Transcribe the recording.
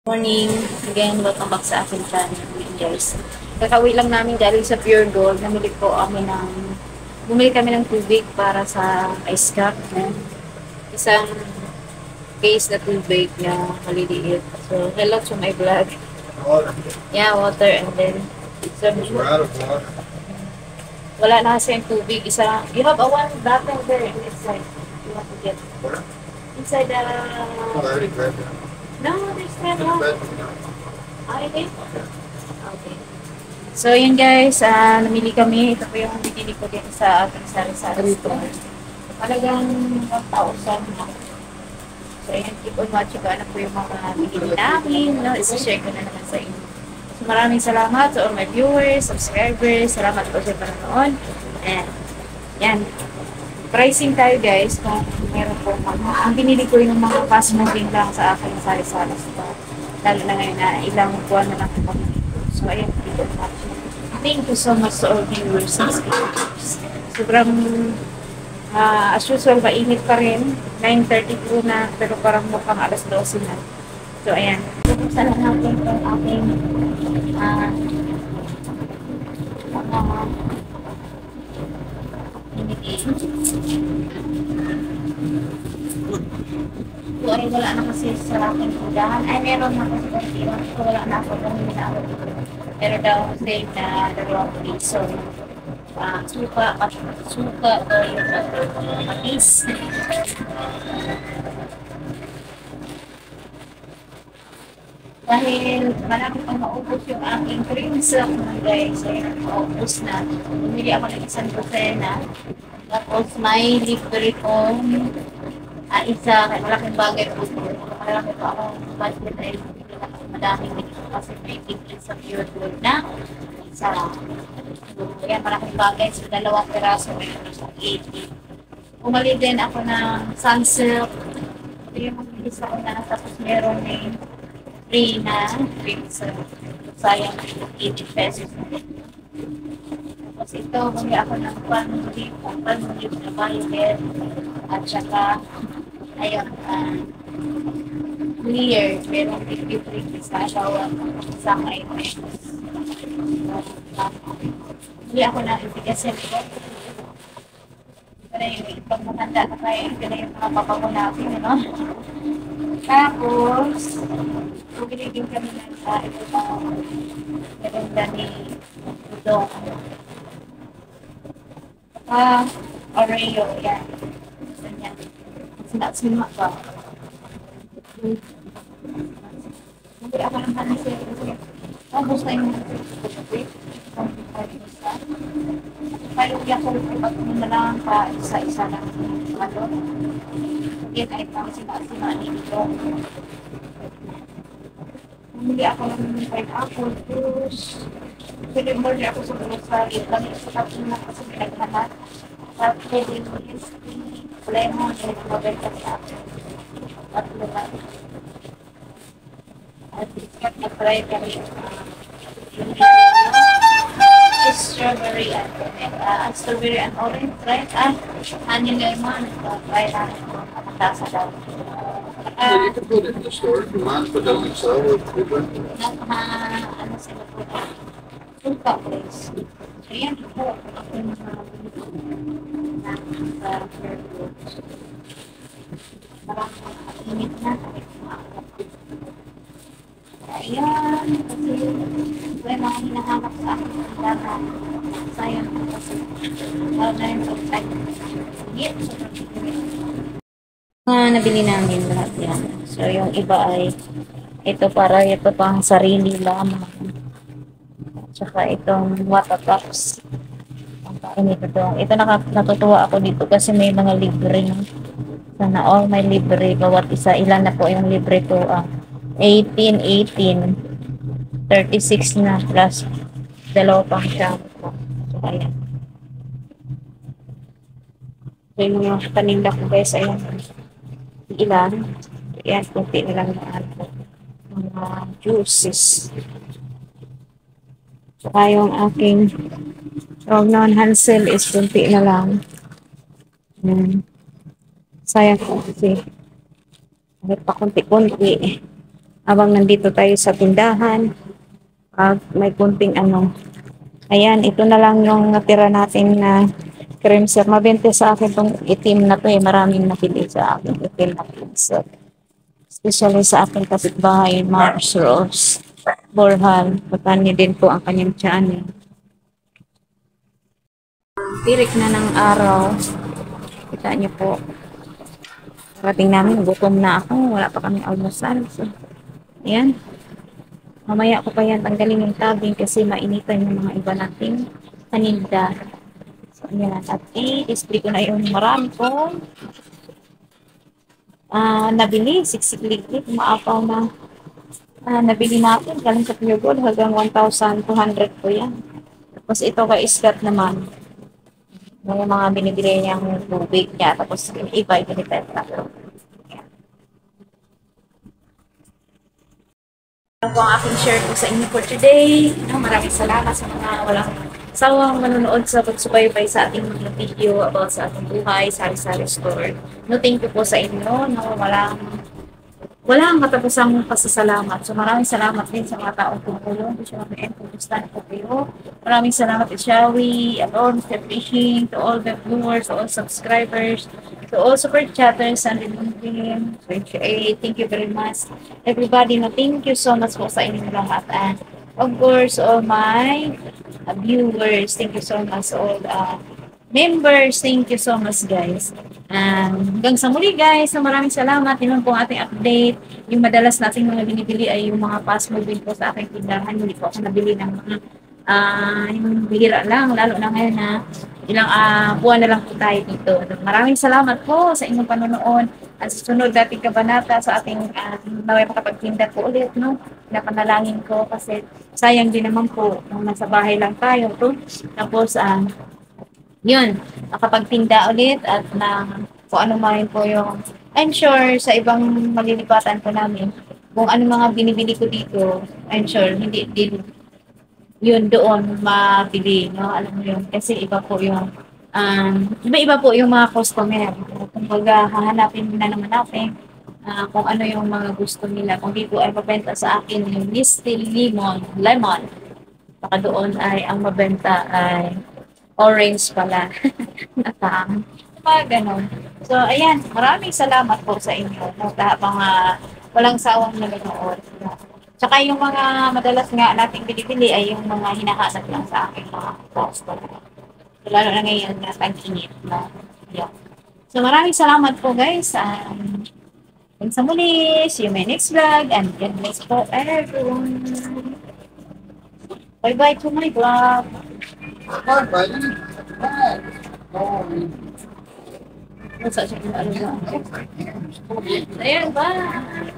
Morning. Again, welcome back sa aking channel, guys. Kakauwi lang namin galing sa Pure Gold. Bumili kami ng tubig para sa ice cup. Isang case na tubig na maliliit. So, hello to my vlog. Water. Yeah, water and then some We're out of water. wala na kasi yung tubig. You have a one bottle there inside. You want to get Where? inside the... Oh, I already grabbed it. No, there's not In the one. bedroom. I think. Okay. So, yun guys, namili kami. Ito po yung binili ko din sa ating sari-sari store. Talagang 1,000 na. So, yun, keep on watching ko ano po yung mga binili namin. No? Isa-share ko na naman sa inyo. So, maraming salamat sa all my viewers, subscribers. Salamat po sa panonood. And, yan. Pricing tayo guys, kung meron po ang binili ko yung mga fast moving lang sa aking sari-sari store. Lalo na ngayon na ilang buwan na lang po kami. So, ayan, keep on watching. Thank you so much to all viewers and subscribers. Sobrang, as usual, mainit pa rin. 9:32 na, pero parang mukhang alas 12 na. So, ayan. Buksan na natin yung aking So, ay wala na kasi sa aking tindahan. Ay, meron na kasi kontiwan. So, wala na ako kung hindi na ako dito. Pero daw, same na dalawang piso. Suka, o yung matis. Dahil malaki pang maubos yung aking creams mga guys. Ayun, maubos na. Bumili ako ng isang dosena. Tapos may libre kong isa, malaking bagay po ito. Malaki pa akong budget ay madaming dito kasi may libre sa Pure Gold na isa. So, yan, malaking bagay. So, 2 piraso may ito sa 80. Umali din ako ng sunsilk. Ito yung mag-isa ko na. Tapos meron may free na cream sa sayang 80 pesos. Tapos ito, bumili ako ng panulip na violet at saka ayun, clear, merong liquid sa shawa isang items. Bumili ako ng efficacy ko. Ito na yung ipag matanda na tayo. Ito na yung mga papango natin, ano? Tapos, bumili din kami ng ito na maganda ni Udong. Oreo, yan. Ganyan. Sinat-sinat ba? Bumili ako ng hanis kasi tapos na yung kaya ko ipag na lang pa isa-isa lang ano. Yan ay pang sinat-sinat nito. Bumili ako ng pineapple juice. Pwede mo rin ako sa grocery. Kami sa kapina kasi pinaghanap. At pwede mo yung lemon and mabenta sa akin. At lugar. At iskat na fry kami strawberry and orange right? Honey lemon. Try namin kung matasa daw. So you can put it in the store if you want, but doesn't sell it. Ano sila po? Tulpa place. So yan po. Ako yung parang init na. Ayan. Kasi may mga hinahanap sa akin ng dagat. Sayang po kasi. Lalo na yung outside. Init. Nabili namin lahat yan. So yung iba ay ito pang sarili lamang. Tsaka itong water drops. Ang painit ito. Ito natutuwa ako dito kasi may mga libre. Sana all may libre. Bawat isa. Ilan na po yung libre ko? 18, 36 na plus dalawa pang shampoo. So ayan. So yung mga paninda ko guys, ayan. Ilan. Ayan, kunti na lang na mga juices. Saka yung aking Rognon Hansel is kunti na lang. Sayang ko kasi. Kahit pa kunti-kunti. habang nandito tayo sa tindahan. May kunting ano. Ayan, ito na lang yung natira natin na cream sir. Mabente sa akin tong itim na to eh. Maraming napili sa akin itim na cream sir. Especially sa aking kapitbahay, Mars Rose. Borhal. Patani din po ang kanyang tiyan eh. Tirik na ng araw. Kita niyo po. Parating namin, gutom na ako. Wala pa kami almusal. So, ayan. Mamaya ko pa yan tanggalin yung tabing kasi mainitan yung mga iba nating paninda. So, ayan. At i-display ko na yung marami ko. Nabili. Siksik-liklik. Maapaw na. Nabili natin. Galing sa Pure Gold. Hanggang 1,200 po yan. Tapos ito kay Iskat naman. Yung mga binibili niyang tubig niya. Tapos iba, ganito. Ito po ang aking share po sa inyo for today. Maraming salamat sa mga walang sawang manonood sa pagsubaybay sa ating mga video about sa ating buhay, sari-sari store. Thank you po sa inyo. Walang katapusang pasasalamat. So maraming salamat din sa mga taong tumulong. Gusto namin kumusta po kayo. Maraming salamat to Shawi, Alon, Mr. Fishing, to all the viewers, to all subscribers, to all super chatters and team. Thank you very much. Everybody, thank you so much po sa inyong lahat. And of course, all my viewers, thank you so much. All members, thank you so much guys. Hanggang sa muli guys, maraming salamat. Yun po ang ating update. Yung madalas nating mga binibili ay yung mga fast moving po sa aking tindahan. Hindi po ako nabili ng mga yung bihira lang, lalo na ngayon na ilang buwan na lang po tayo dito. Maraming salamat po sa inyong panonood. At susunod dating kabanata sa ating naway makapagtinda po ulit, no? Pinapanalangin ko kasi sayang din naman po nung nasa bahay lang tayo. To. Tapos, yun, nakapagtinda ulit at kung ano man po yung, I'm sure sa ibang malilipatan po namin, kung ano mga binibili ko dito, I'm sure hindi din yun doon mabili, no? Alam mo yun, kasi iba po yung, iba-iba po yung mga customer. Kumbaga, hahanapin na naman natin kung ano yung mga gusto nila. Kung dito ay mabenta sa akin yung Misty Lemon, baka doon ay ang mabenta ay orange pala. Mga ganon. So, ayan. Maraming salamat po sa inyo. Mga walang sawang nanonood. Tsaka yung mga madalas nga nating binibili ay yung mga hinahanap lang sa aking mga customer. So, lalo na ngayon na tag-init. No? Yeah. So, maraming salamat po guys. Hanggang sa muli. See you in my next vlog. And God bless po everyone. Bye-bye to my vlog. Hi, buddy. Hi. Masa siya kung ano na. Ayan, bye!